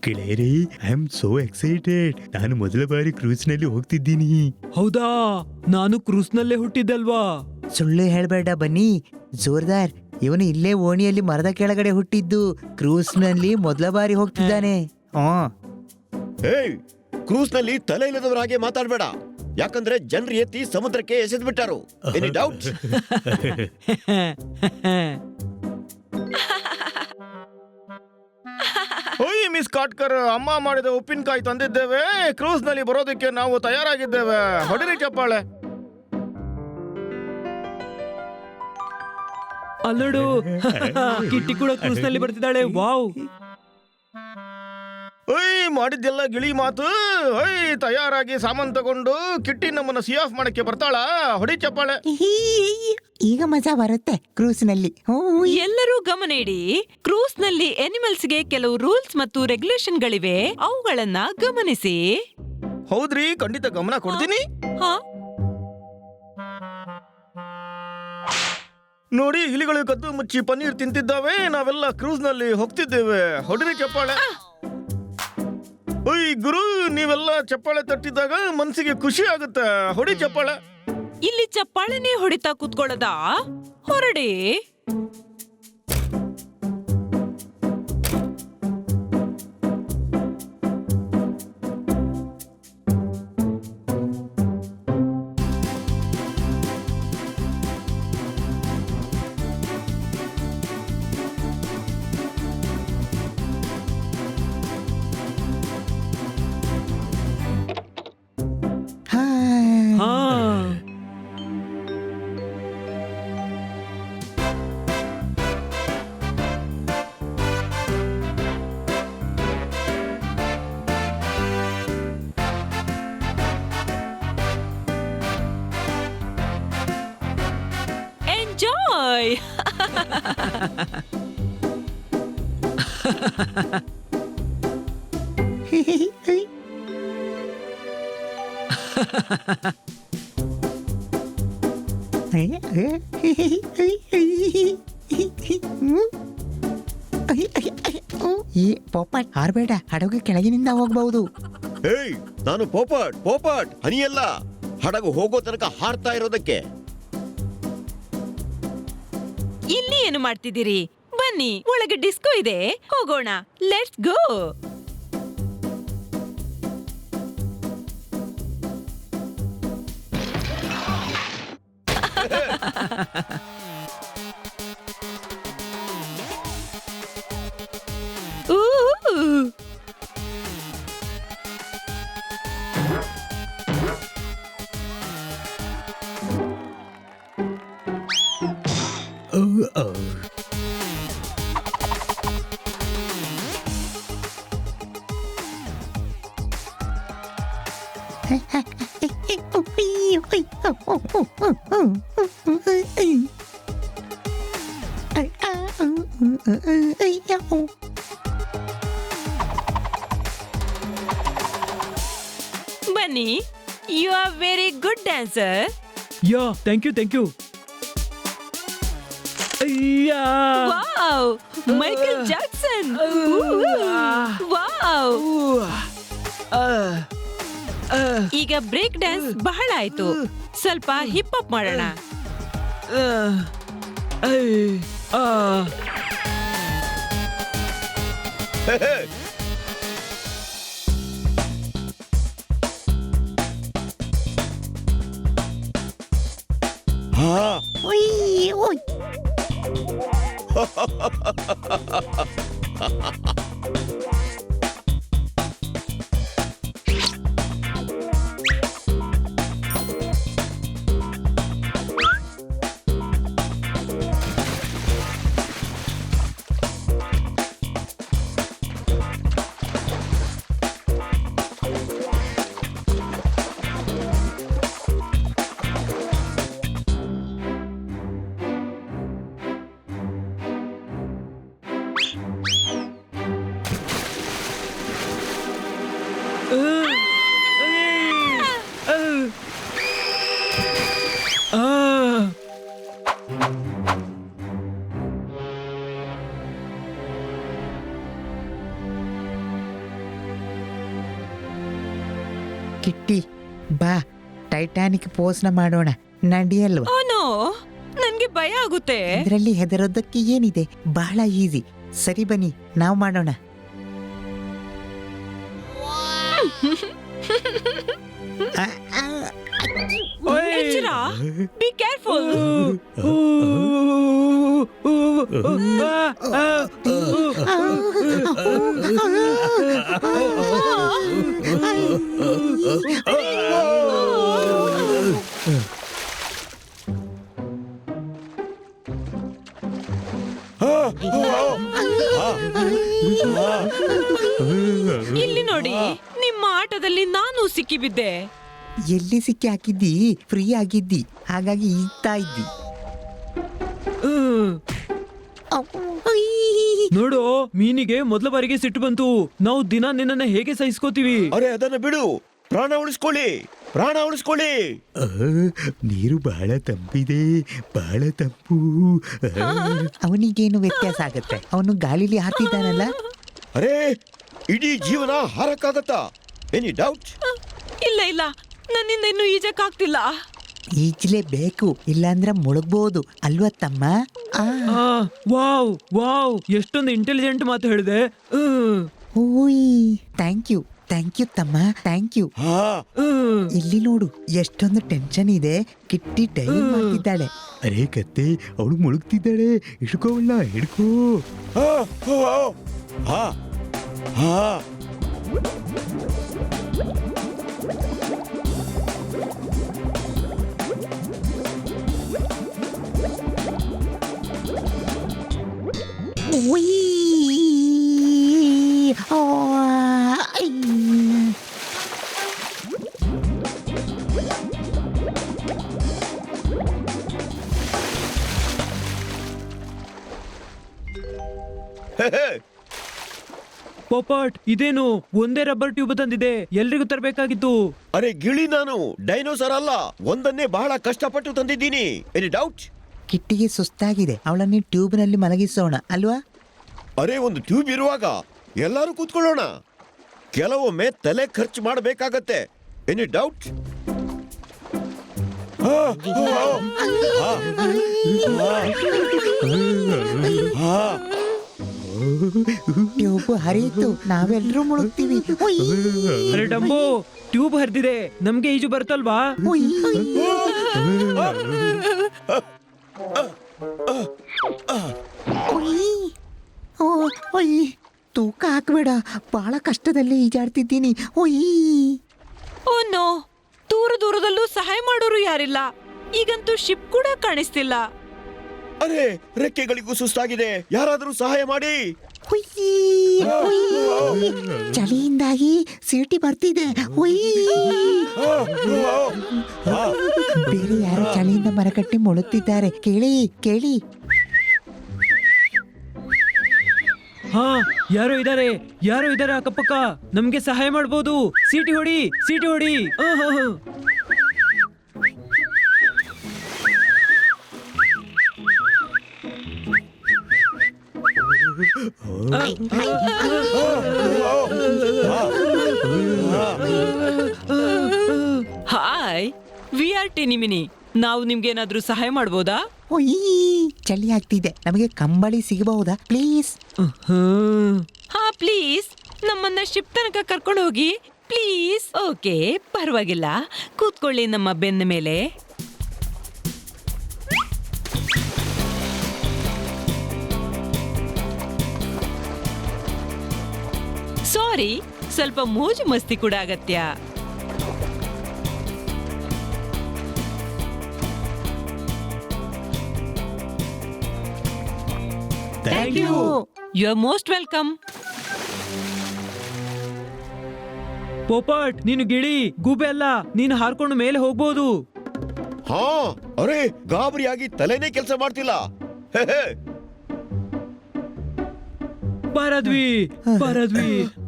ಗೆಳೆಯರೇ, I am so excited. ನಾನು ಮೊದಲ ಬಾರಿ ಕ್ರೂಸ್ ನಲ್ಲಿ ಹೋಗ್ತಿದ್ದೀನಿ. ಹೌದಾ, ನಾನು ಕ್ರೂಸ್ ನಲ್ಲೇ ಹುಟ್ಟಿದ್ದಲ್ವಾ? ಸುಳ್ಳು ಹೇಳ್ಬೇಡ ಬನ್ನಿ ಜೋರ್ದಾರ್. ಇವನು ಇಲ್ಲೇ ಓಣಿಯಲ್ಲಿ ಮರದ ಕೆಳಗಡೆ ಹುಟ್ಟಿದ್ದು. ಕ್ರೂಸ್ ನಲ್ಲಿ ಮೊದಲ ಬಾರಿ ಹೋಗ್ತಿದ್ದಾನೆ. ಏಯ್, ಕ್ರೂಸ್ ನಲ್ಲಿ ತಲೆ ಇಲ್ಲದವರ ಹಾಗೆ ಮಾತಾಡ್ಬೇಡ. ಯಾಕಂದ್ರೆ ಜನರು ಎತ್ತಿ ಸಮುದ್ರಕ್ಕೆ ಎಸೆದು ಬಿಟ್ಟಾರು. Any doubt? ಓಯ್ ಮಿಸ್ ಕಾಟ್ಕರ್, ಅಮ್ಮ ಮಾಡಿದ ಉಪ್ಪಿನಕಾಯಿ ತಂದಿದ್ದೇವೆ. ಕ್ರೂಸ್ ನಲ್ಲಿ ಬರೋದಕ್ಕೆ ನಾವು ತಯಾರಾಗಿದ್ದೇವೆ. ಹೊಡಿರಿ ಚಪ್ಪಾಳೆ. ಅಲ್ಲಡು, ಕಿಟ್ಟಿ ಕೂಡ ಕ್ರೂಸ್ ನಲ್ಲಿ ಬರ್ತಿದ್ದಾಳೆ. ವಾವ್! ಓಯ್, ಮಾಡಿದ್ದೆಲ್ಲ ಗಿಳಿ ಮಾತು. ಓಯ್, ತಯಾರಾಗಿ ಸಾಮಾನ್ ತಗೊಂಡು ಕಿಟ್ಟಿ ನಮ್ಮನ್ನ ಸಿ ಆಫ್ ಮಾಡಕ್ಕೆ ಬರ್ತಾಳ. ಹೊಡಿ ಚಪ್ಪಾಳೆ. ಈಗ ಮಜಾ ಬರುತ್ತೆ ಕ್ರೂಸ್ ನಲ್ಲಿ. ಎಲ್ಲರೂ ಗಮನ ಇಡಿ. ಕ್ರೂಸ್ ನಲ್ಲಿ ಎನಿಮಲ್ಸ್ ಗೆ ಕೆಲವು ರೂಲ್ಸ್ ಮತ್ತು ರೆಗ್ಯುಲೇಷನ್ ಗಳಿವೆ. ಅವುಗಳನ್ನ ಗಮನಿಸಿ. ಹೌದ್ರಿ, ಖಂಡಿತ ಗಮನ ಕೊಡ್ತೀನಿ. ಹಾ, ನೋಡಿ, ಇಲಿಗಳು ಕದ್ದು ಮುಚ್ಚಿ ಪನ್ನೀರ್ ತಿಂತಿದ್ದಾವೆ. ನಾವೆಲ್ಲ ಕ್ರೂಸ್ ನಲ್ಲಿ ಹೋಗ್ತಿದ್ದೇವೆ. ಹೊಡಿರಿ ಚಪ್ಪಾಳೆ. ಓಯ್ ಗುರು, ನೀವೆಲ್ಲ ಚಪ್ಪಾಳೆ ತಟ್ಟಿದಾಗ ಮನ್ಸಿಗೆ ಖುಷಿ ಆಗುತ್ತೆ. ಹೊಡಿ ಚಪ್ಪಾಳೆ. ಇಲ್ಲಿ ಚಪ್ಪಾಳೆನೇ ಹೊಡಿತಾ ಕೂತ್ಕೊಳ್ಳೋದಾ? ಹೊರಡಿ. ಹಾ, ಎಂಜಾಯ್. ಈ ಪಾಪಟ್ ಹಾರ್ಬೇಡ, ಹಡಗು ಕೆಳಗಿನಿಂದ ಹೋಗ್ಬಹುದು. ಏಯ್, ನಾನು ಪೋಪಟ್ ಹನಿಯಲ್ಲ. ಹಡಗು ಹೋಗೋ ತನಕ ಹಾರ್ತಾ ಇರೋದಕ್ಕೆ. ಇಲ್ಲಿ ಏನು ಮಾಡ್ತಿದ್ದೀರಿ? ಬನ್ನಿ, ಒಳಗೆ ಡಿಸ್ಕೋ ಇದೆ. ಹೋಗೋಣ. Let's go. ಬನ್ನಿ, you are very good dancer. Yeah, thank you. ಅಯ್ಯಾ, ವಾವ್, ಮೈಕಲ್ ಜಾಕ್ಸನ್. ವಾವ್. ಈಗ ಬ್ರೇಕ್ ಡ್ಯಾನ್ಸ್ ಬಹಳ ಆಯ್ತು. ಸ್ವಲ್ಪ ಹಿಪ್ ಹಾಪ್ ಮಾಡೋಣ. ಹಾ, ಕಿಟ್ಟಿ ಬಾ ಟೈಟಾನಿಕ್ ಪೋಸ್ನ ಮಾಡೋಣ, ನಡಿಯಲ್ವಾ? ಓನೋ, ನನ್ಗೆ ಭಯ ಆಗುತ್ತೆ. ಇದರಲ್ಲಿ ಹೆದರೋದಕ್ಕೆ ಏನಿದೆ, ಬಹಳ ಈಸಿ. ಸರಿ ಬನ್ನಿ, ನಾವು ಮಾಡೋಣ. ಎಚ್ಚರ, ಬಿ ಕೇರ್ಫುಲ್. ಇಲ್ಲಿ ನೋಡಿ, ನಿಮ್ಮ ಆಟದಲ್ಲಿ ನಾನು ಸಿಕ್ಕಿಬಿದ್ದೆ. ಎಲ್ಲಿ ಸಿಕ್ಕಿ ಹಾಕಿದ್ದಿ? ಫ್ರೀ ಆಗಿದ್ದಿ, ಹಾಗಾಗಿ ಈಗ್ತಾ ಇದ್ದಿ. ನೋಡು, ಮೀನಿಗೆ ಮೊದಲ ಬಾರಿಗೆ ಸಿಟ್ಟು ಬಂತು. ನಾವು ದಿನ ನಿನ್ನನ್ನ ಹೇಗೆ ಸಹಿಸ್ಕೋತೀವಿ? ಅರೆ ಅದನ್ನ ಬಿಡು, ಪ್ರಾಣ ಉಳಿಸ್ಕೊಳ್ಳಿ, ಪ್ರಾಣ ಉಳಿಸ್ಕೊಳ್ಳಿ. ನೀರು ಬಹಳ ತಂಪಿದೆ, ಬಹಳ ತಂಪು. ಅವನಿಗೇನು ವ್ಯತ್ಯಾಸ ಆಗತ್ತೆ? ಅವನು ಗಾಳಿಲಿ ಹಾತಿದ್ದಾನಲ್ಲ. ಅರೆ ಇಡೀ ಜೀವನ ಹಾರಕ್ಕಾಗತ್ತಾ? Any doubt? ಇಲ್ಲ ಇಲ್ಲ, ನನ್ನಿಂದ ಇನ್ನು ಈಜಕ್ಕಾಗ್ತಿಲ್ಲ. ಈಜ್ಲೇಬೇಕು, ಇಲ್ಲಾಂದ್ರೆ ಮುಳುಗ್ಬೋದು ಅಲ್ವಾ ತಮ್ಮ? ವಾವ್ ವಾವ್, ಎಷ್ಟೊಂದು ಇಂಟೆಲಿಜೆಂಟ್ ಮಾತು ಹೇಳಿದೆ. ಓಯ್, ಥ್ಯಾಂಕ್ ಯು ತಮ್ಮ, ಥ್ಯಾಂಕ್ ಯು. ಇಲ್ಲಿ ನೋಡು, ಎಷ್ಟೊಂದು ಟೆನ್ಷನ್ ಇದೆ. ಕಿಟ್ಟಿ ಡೈವ್ ಮಾಡ್ತಿದ್ದಾಳೆ. ಅರೆ ಕತ್ತೆ, ಅವಳು ಮುಳುಗ್ತಿದ್ದಾಳೆ. ಹಿಡ್ಕೋವಲ್ಲ, ಹಿಡ್ಕೋ. ಪಾಪಟ್, ಇದೇನು ಒಂದೇ ರಬ್ಬರ್ ಟ್ಯೂಬ್ ತಂದಿದೆ, ಎಲ್ರಿಗೂ ತರಬೇಕಾಗಿತ್ತು. ಅರೆ ಗಿಳಿ, ನಾನು ಡೈನೋಸರ್ ಅಲ್ಲ, ಒಂದನ್ನೇ ಬಹಳ ಕಷ್ಟಪಟ್ಟು ತಂದಿದ್ದೀನಿ. Any doubt? ಕಿಟ್ಟಿಗೆ ಸುಸ್ತಾಗಿದೆ, ಅವಳನ್ನು ಟ್ಯೂಬ್ ನಲ್ಲಿ ಮಲಗಿಸೋಣ ಅಲ್ವಾ? ಅರೆ ಒಂದು ಟ್ಯೂಬ್ ಇರುವಾಗ ಎಲ್ಲರೂ ಕೂತ್ಕೊಳ್ಳೋಣ. ಕೆಲವೊಮ್ಮೆ ತಲೆ ಖರ್ಚು ಮಾಡಬೇಕಾಗತ್ತೆ. Any doubt? ಟ್ಯೂಬ್ ಹರಿಯಿತು, ನಾವೆಲ್ಲರೂ ಮುಳುಗ್ತೀವಿ. ಅರೆ ಡಂಬೋ, ಟ್ಯೂಬ್ ಹರಿದಿದೆ, ನಮ್ಗೆ ಈಜು ಬರ್ತಲ್ವಾ? ತೂಕ ಹಾಕ್ಬೇಡ, ಬಹಳ ಕಷ್ಟದಲ್ಲಿ ಈಜಾಡ್ತಿದ್ದೀನಿ. ಓ ನೋ, ದೂರ ದೂರದಲ್ಲೂ ಸಹಾಯ ಮಾಡೋರು ಯಾರಿಲ್ಲ. ಈಗಂತೂ ಶಿಪ್ ಕೂಡ ಕಾಣಿಸ್ತಿಲ್ಲ. ಅರೆ ರೆಕ್ಕೆಗಳಿಗೂ ಸುಸ್ತಾಗಿದೆ, ಯಾರಾದರೂ ಸಹಾಯ ಮಾಡಿ. ಚಳಿಯಿಂದಾಗಿ ಸೀಟಿ ಬರ್ತಿದೆ. ಬೇರೆ ಯಾರೋ ಚಳಿಯಿಂದ ಮರಕಟ್ಟಿ ಮುಳುಗ್ತಿದ್ದಾರೆ, ಕೇಳಿ ಕೇಳಿ. ಹಾ, ಯಾರೋ ಇದಾರೆ ಅಕ್ಕಪಕ್ಕ, ನಮ್ಗೆ ಸಹಾಯ ಮಾಡ್ಬೋದು. ಸೀಟಿ ಹೊಡಿ, ಸೀಟಿ ಹೊಡಿ. Hi, we are tiny mini. ನಾವು ನಿಮ್ಗೇನಾದ್ರೂ ಸಹಾಯ ಮಾಡ್ಬೋದಾ? ಚಳಿ ಆಗ್ತಿದೆ, ನಮಗೆ ಕಂಬಳಿ ಸಿಗಬಹುದಾ ಪ್ಲೀಸ್? ಹಾ ಪ್ಲೀಸ್, ನಮ್ಮನ್ನ ಶಿಪ್ ತನಕ ಕರ್ಕೊಂಡು ಹೋಗಿ ಪ್ಲೀಸ್. ಓಕೆ, ಪರವಾಗಿಲ್ಲ, ಕೂತ್ಕೊಳ್ಳಿ ನಮ್ಮ ಬೆನ್ನ ಮೇಲೆ. ಸಾರಿ, ಸ್ವಲ್ಪ ಮೋಜು ಮಸ್ತಿ ಕೂಡ ಅಗತ್ಯ. Thank you. You are most welcome. Popat, ನೀನು ಗಿಳಿ, ಗೂಬೆ ಅಲ್ಲ, ನೀನು ಹಾರ್ಕೊಂಡು ಮೇಲೆ ಹೋಗ್ಬೋದು. ಹಾ, ಅರೆ ಗಾಬರಿಯಾಗಿ ತಲೆನೇ ಕೆಲಸ ಮಾಡ್ತಿಲ್ಲ. ಬಾರದ್ವಿ.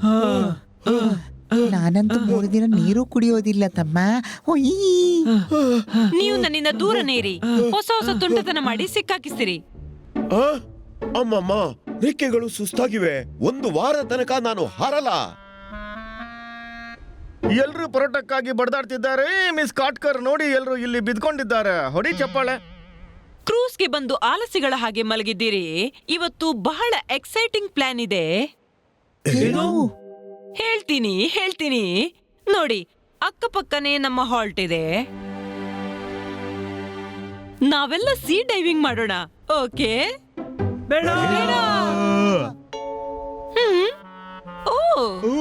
ಹಾ, ನಾನಂತೂ 3 ದಿನ ನೀರು ಕುಡಿಯೋದಿಲ್ಲ ತಮ್ಮ. ನೀವು ನನ್ನಿಂದ ದೂರನೇ ಇರಿ. ಹೊಸ ಹೊಸ ತುಂಟತನ ಮಾಡಿ ಸಿಕ್ಕಾಕಿಸ್ತೀರಿ. ಅಮ್ಮಮ್ಮ, ರೆಕ್ಕೆಗಳು ಸುಸ್ತಾಗಿವೆ. 1 ವಾರ ತನಕ ನಾನು ಹಾರಲ್ಲ. ಎಲ್ರು ಪರೋಟಕ್ಕಾಗಿ ಬಡ್ದಾಡ್ತಿದ್ದಾರೆ. ಮಿಸ್ ಕಾಟ್ಕರ್ ನೋಡಿ, ಎಲ್ರು ಇಲ್ಲಿ ಬಿದ್ಕೊಂಡಿದ್ದಾರೆ. ಹೊಡಿ ಚಪ್ಪಾಳೆ. ಕ್ರೂಸ್ಗೆ ಬಂದು ಆಲಸಿಗಳ ಹಾಗೆ ಮಲಗಿದ್ದೀರಿ. ಇವತ್ತು ಬಹಳ ಎಕ್ಸೈಟಿಂಗ್ ಪ್ಲಾನ್ ಇದೆ. ಹೇಳ್ತೀನಿ ನೋಡಿ, ಅಕ್ಕಪಕ್ಕನೆ ನಮ್ಮ ಹಾಲ್ಟ್ ಇದೆ. ನಾವೆಲ್ಲ ಸೀ ಡೈವಿಂಗ್ ಮಾಡೋಣ. ಓಕೆ? ಬೇಡ. ಓ ಊ